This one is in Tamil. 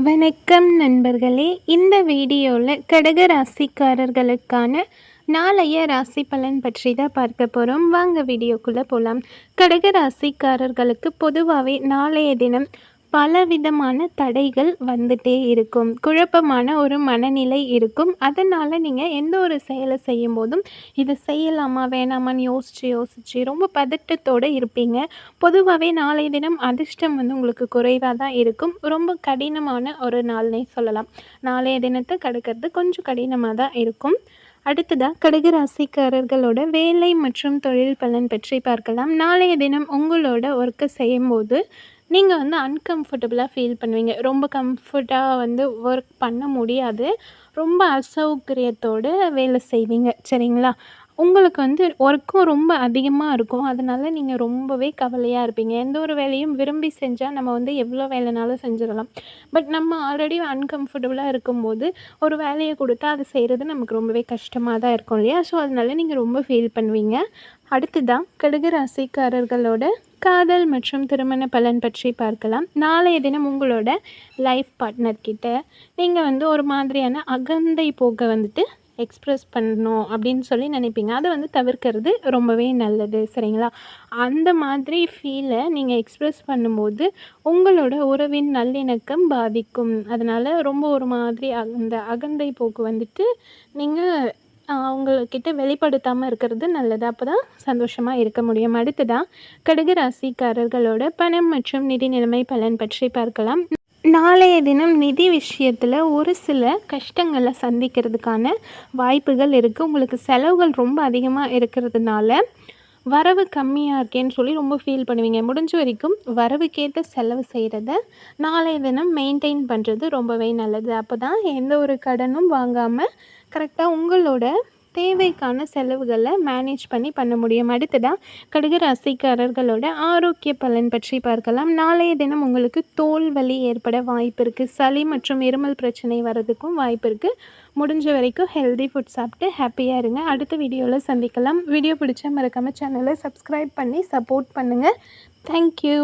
வணக்கம் நண்பர்களே. இந்த வீடியோவில் கடக ராசிக்காரர்களுக்கான நாளைய ராசி பலன் பற்றி தான் பார்க்க போகிறோம். வாங்க வீடியோக்குள்ளே போகலாம். கடக ராசிக்காரர்களுக்கு பொதுவாகவே நாளைய தினம் பலவிதமான தடைகள் வந்துட்டே இருக்கும். குழப்பமான ஒரு மனநிலை இருக்கும். அதனால் நீங்கள் எந்த ஒரு செயலை செய்யும் போதும் இதை செய்யலாமா வேணாமான்னு யோசித்து ரொம்ப பதட்டத்தோடு இருப்பீங்க. பொதுவாகவே நாளைய தினம் அதிர்ஷ்டம் உங்களுக்கு குறைவாக தான் இருக்கும். ரொம்ப கடினமான ஒரு நாள்னே சொல்லலாம். நாளைய தினத்தை கடக்கிறது கொஞ்சம் கடினமாக தான் இருக்கும். அடுத்ததாக கடக ராசிக்காரர்களோட வேலை மற்றும் தொழில் பலன் பற்றி பார்க்கலாம். நாளைய தினம் உங்களோட ஒர்க்கை செய்யும்போது நீங்கள் அன்கம்ஃபர்டபுளாக ஃபீல் பண்ணுவீங்க. ரொம்ப கம்ஃபர்ட்டாக ஒர்க் பண்ண முடியாது. ரொம்ப அசௌகரியத்தோடு வேலை செய்வீங்க. சரிங்களா? உங்களுக்கு ஒர்க்கும் ரொம்ப அதிகமாக இருக்கும். அதனால் நீங்கள் ரொம்பவே கவலையாக இருப்பீங்க. எந்த ஒரு வேலையும் விரும்பி செஞ்சால் நம்ம எவ்வளோ வேலைனாலும் செஞ்சிடலாம். பட் நம்ம ஆல்ரெடி அன்கம்ஃபர்டபுளாக இருக்கும்போது ஒரு வேலையை கொடுத்தா அது செய்கிறது நமக்கு ரொம்பவே கஷ்டமாக தான் இருக்கும் இல்லையா? ஸோ அதனால நீங்கள் ரொம்ப ஃபீல் பண்ணுவீங்க. அடுத்ததான் கடக ராசிக்காரர்களோட காதல் மற்றும் திருமண பலன் பற்றி பார்க்கலாம். நாளைய தினம் உங்களோட லைஃப் பார்ட்னர்கிட்ட நீங்கள் ஒரு மாதிரியான அகந்தை போக்க எக்ஸ்ப்ரெஸ் பண்ணணும் அப்படின்னு சொல்லி நினைப்பீங்க. அதை தவிர்க்கிறது ரொம்பவே நல்லது. சரிங்களா? அந்த மாதிரி ஃபீலை நீங்கள் எக்ஸ்ப்ரெஸ் பண்ணும்போது உங்களோட உறவின் நல்லிணக்கம் பாதிக்கும். அதனால் ரொம்ப ஒரு மாதிரி அந்த அகந்தை போக்கு நீங்கள் அவங்கக்கிட்ட வெளிப்படுத்தாமல் இருக்கிறது நல்லது. அப்போ தான் சந்தோஷமாக இருக்க முடியும். அடுத்ததாக கடக ராசிக்காரர்களோட பணம் மற்றும் நிதி நிலைமை பலன் பற்றி பார்க்கலாம். நாளைய தினம் நிதி விஷயத்தில் ஒரு சில கஷ்டங்களை சந்திக்கிறதுக்கான வாய்ப்புகள் இருக்குது. உங்களுக்கு செலவுகள் ரொம்ப அதிகமாக இருக்கிறதுனால வரவு கம்மியாக இருக்கேன்னு சொல்லி ரொம்ப ஃபீல் பண்ணுவீங்க. முடிஞ்ச வரைக்கும் வரவுக்கேற்ற செலவு செய்கிறத நாளைய தினம் மெயின்டைன் பண்ணுறது ரொம்பவே நல்லது. அப்போ தான் எந்த ஒரு கடனும் வாங்காமல் கரெக்டாக உங்களோட தேவைக்கான செலவுகளை மேனேஜ் பண்ண முடியும். அடுத்ததாக கடக ராசிக்காரர்களோட ஆரோக்கிய பலன் பற்றி பார்க்கலாம். நாளைய தினம் உங்களுக்கு தோல் வலி ஏற்பட வாய்ப்பு இருக்குது. சளி மற்றும் இருமல் பிரச்சனை வர்றதுக்கும் வாய்ப்பு இருக்குது. முடிஞ்ச வரைக்கும் ஹெல்தி ஃபுட் சாப்பிட்டு ஹாப்பியாக இருங்க. அடுத்த வீடியோவில் சந்திக்கலாம். வீடியோ பிடிச்சா மறக்காமல் சேனலை சப்ஸ்கிரைப் பண்ணி சப்போர்ட் பண்ணுங்கள். தேங்க்யூ.